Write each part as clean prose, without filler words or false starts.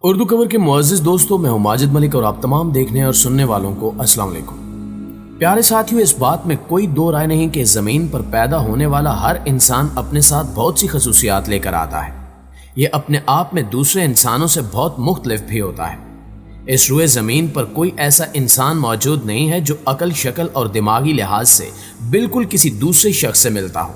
اردو کور کے معزز دوستوں، میں ہوں ماجد ملک اور آپ تمام دیکھنے اور سننے والوں کو السلام علیکم۔ پیارے ساتھیوں، اس بات میں کوئی دو رائے نہیں کہ زمین پر پیدا ہونے والا ہر انسان اپنے ساتھ بہت سی خصوصیات لے کر آتا ہے۔ یہ اپنے آپ میں دوسرے انسانوں سے بہت مختلف بھی ہوتا ہے۔ اس روئے زمین پر کوئی ایسا انسان موجود نہیں ہے جو عقل، شکل اور دماغی لحاظ سے بالکل کسی دوسرے شخص سے ملتا ہو۔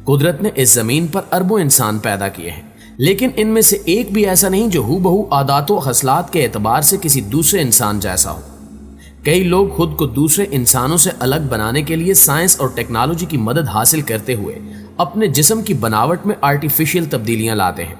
قدرت نے اس زمین پر اربوں انسان پیدا کیے ہیں، لیکن ان میں سے ایک بھی ایسا نہیں جو ہو بہو عادات و خصلات کے اعتبار سے کسی دوسرے انسان جیسا ہو۔ کئی لوگ خود کو دوسرے انسانوں سے الگ بنانے کے لیے سائنس اور ٹیکنالوجی کی مدد حاصل کرتے ہوئے اپنے جسم کی بناوٹ میں آرٹیفیشل تبدیلیاں لاتے ہیں،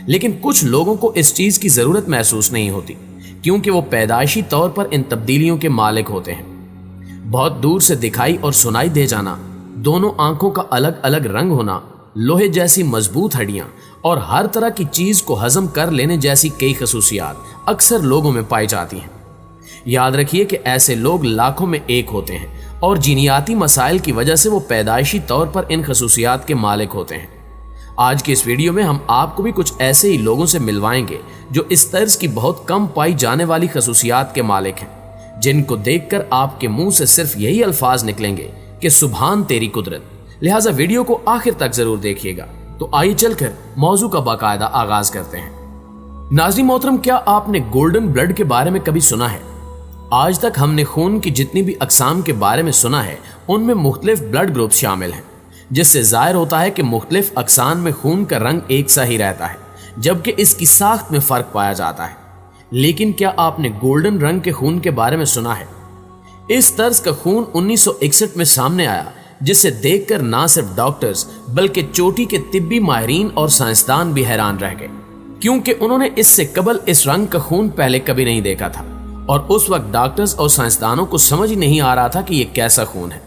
لیکن کچھ لوگوں کو اس چیز کی ضرورت محسوس نہیں ہوتی کیونکہ وہ پیدائشی طور پر ان تبدیلیوں کے مالک ہوتے ہیں۔ بہت دور سے دکھائی اور سنائی دے جانا، دونوں آنکھوں کا الگ الگ رنگ ہونا، لوہے جیسی مضبوط ہڈیاں اور ہر طرح کی چیز کو ہضم کر لینے جیسی کئی خصوصیات اکثر لوگوں میں پائی جاتی ہیں۔ یاد رکھیے کہ ایسے لوگ لاکھوں میں ایک ہوتے ہیں اور جینیاتی مسائل کی وجہ سے وہ پیدائشی طور پر ان خصوصیات کے مالک ہوتے ہیں۔ آج کے اس ویڈیو میں ہم آپ کو بھی کچھ ایسے ہی لوگوں سے ملوائیں گے جو اس طرز کی بہت کم پائی جانے والی خصوصیات کے مالک ہیں، جن کو دیکھ کر آپ کے منہ سے صرف یہی الفاظ نکلیں گے کہ سبحان تیری قدرت۔ لہٰذا ویڈیو کو آخر تک ضرور دیکھیے گا۔ تو آئیے چل کر موضوع کا باقاعدہ آغاز کرتے ہیں۔ ناظرین محترم، کیا آپ نے گولڈن بلڈ کے بارے میں کبھی سنا ہے؟ آج تک ہم نے خون کی جتنی بھی اقسام کے بارے میں سنا ہے ان میں مختلف بلڈ گروپس شامل ہیں، جس سے ظاہر ہوتا ہے کہ مختلف اقسام میں خون کا رنگ ایک سا ہی رہتا ہے، جبکہ اس کی ساخت میں فرق پایا جاتا ہے۔ لیکن کیا آپ نے گولڈن رنگ کے خون کے بارے میں سنا ہے؟ اس طرز کا خون 1961 میں سامنے آیا، جس سے دیکھ کر نہ صرف ڈاکٹرز بلکہ چوٹی کے طبی ماہرین اور سائنسدان بھی حیران رہ گئے، کیونکہ انہوں نے اس سے قبل اس رنگ کا خون پہلے کبھی نہیں دیکھا تھا، اور اس وقت ڈاکٹرز اور سائنسدانوں کو سمجھ نہیں آ رہا تھا کہ یہ کیسا خون ہے۔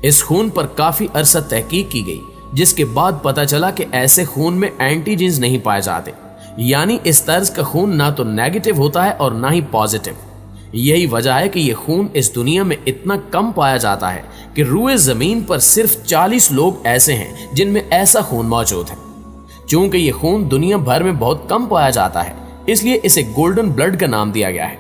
اس خون پر کافی عرصہ تحقیق کی گئی، جس کے بعد پتہ چلا کہ ایسے خون میں اینٹی جینز نہیں پائے جاتے، یعنی اس طرز کا خون نہ تو نیگیٹو ہوتا ہے اور نہ ہی پازیٹو۔ یہی وجہ ہے کہ یہ خون اس دنیا میں اتنا کم پایا جاتا ہے کہ روئے زمین پر صرف 40 لوگ ایسے ہیں جن میں ایسا خون موجود ہے۔ چونکہ یہ خون دنیا بھر میں بہت کم پایا جاتا ہے، اس لیے اسے گولڈن بلڈ کا نام دیا گیا ہے۔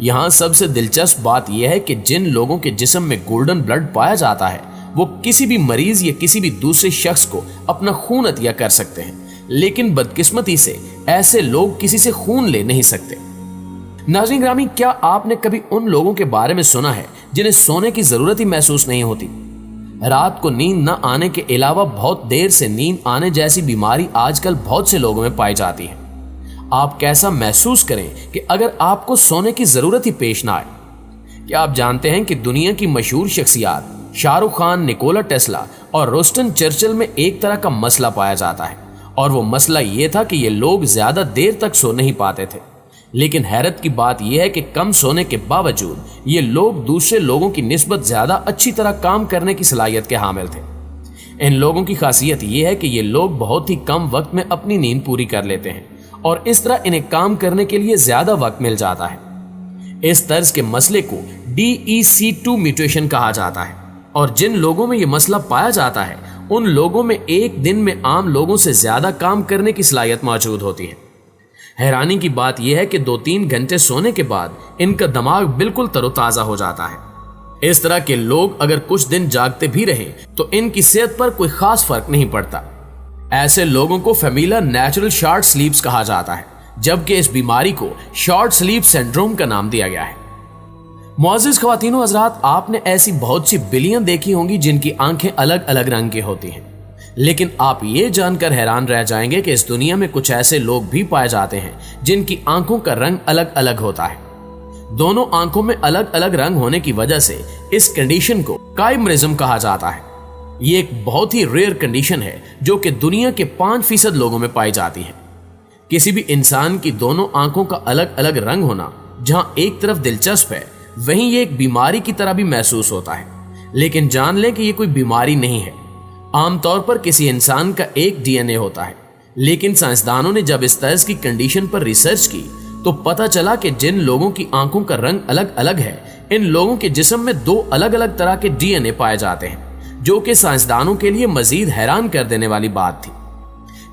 یہاں سب سے دلچسپ بات یہ ہے کہ جن لوگوں کے جسم میں گولڈن بلڈ پایا جاتا ہے وہ کسی بھی مریض یا کسی بھی دوسرے شخص کو اپنا خون عطیہ کر سکتے ہیں، لیکن بدقسمتی سے ایسے لوگ کسی سے خون لے نہیں سکتے۔ ناظرین گرامی، کیا آپ نے کبھی ان لوگوں کے بارے میں سنا ہے جنہیں سونے کی ضرورت ہی محسوس نہیں ہوتی؟ رات کو نیند نہ آنے کے علاوہ بہت دیر سے نیند آنے جیسی بیماری آج کل بہت سے لوگوں میں پائی جاتی ہے۔ آپ کیسا محسوس کریں کہ اگر آپ کو سونے کی ضرورت ہی پیش نہ آئے؟ کیا آپ جانتے ہیں کہ دنیا کی مشہور شخصیات شاہ رخ خان، نکولا ٹیسلا اور روسٹن چرچل میں ایک طرح کا مسئلہ پایا جاتا ہے، اور وہ مسئلہ یہ تھا کہ یہ لوگ زیادہ دیر تک سو نہیں پاتے تھے۔ لیکن حیرت کی بات یہ ہے کہ کم سونے کے باوجود یہ لوگ دوسرے لوگوں کی نسبت زیادہ اچھی طرح کام کرنے کی صلاحیت کے حامل تھے۔ ان لوگوں کی خاصیت یہ ہے کہ یہ لوگ بہت ہی کم وقت میں اپنی نیند پوری کر لیتے ہیں، اور اس طرح انہیں کام کرنے کے لیے زیادہ وقت مل جاتا ہے۔ اس طرز کے مسئلے کو DEC2 میوٹیشن کہا جاتا ہے، اور جن لوگوں میں یہ مسئلہ پایا جاتا ہے ان لوگوں میں ایک دن میں عام لوگوں سے زیادہ کام کرنے کی صلاحیت موجود ہوتی ہے۔ حیرانی کی بات یہ ہے کہ 2-3 گھنٹے سونے کے بعد ان کا دماغ بالکل تر و تازہ ہو جاتا ہے۔ اس طرح کے لوگ اگر کچھ دن جاگتے بھی رہیں تو ان کی صحت پر کوئی خاص فرق نہیں پڑتا۔ ایسے لوگوں کو فیمیلا نیچرل شارٹ سلیپس کہا جاتا ہے، جبکہ اس بیماری کو شارٹ سلیپ سنڈروم کا نام دیا گیا ہے۔ معزز خواتین و حضرات، آپ نے ایسی بہت سی بلیاں دیکھی ہوں گی جن کی آنکھیں الگ الگ رنگ کی ہوتی ہیں، لیکن آپ یہ جان کر حیران رہ جائیں گے کہ اس دنیا میں کچھ ایسے لوگ بھی پائے جاتے ہیں جن کی آنکھوں کا رنگ الگ الگ ہوتا ہے۔ دونوں آنکھوں میں الگ الگ رنگ ہونے کی وجہ سے اس کنڈیشن کو کائمرزم کہا جاتا ہے۔ یہ ایک بہت ہی ریئر کنڈیشن ہے جو کہ دنیا کے 5% لوگوں میں پائی جاتی ہے۔ کسی بھی انسان کی دونوں آنکھوں کا الگ الگ رنگ ہونا جہاں ایک طرف دلچسپ ہے، وہیں یہ ایک بیماری کی طرح بھی محسوس ہوتا ہے، لیکن جان لیں کہ یہ کوئی بیماری نہیں ہے۔ عام طور پر کسی انسان کا ایک DNA ہوتا ہے، لیکن سائنسدانوں نے جب اس طرز کی کنڈیشن پر ریسرچ کی تو پتہ چلا کہ جن لوگوں کی آنکھوں کا رنگ الگ الگ ہے ان لوگوں کے جسم میں 2 الگ الگ طرح کے DNA پائے جاتے ہیں، جو کہ سائنسدانوں کے لیے مزید حیران کر دینے والی بات تھی۔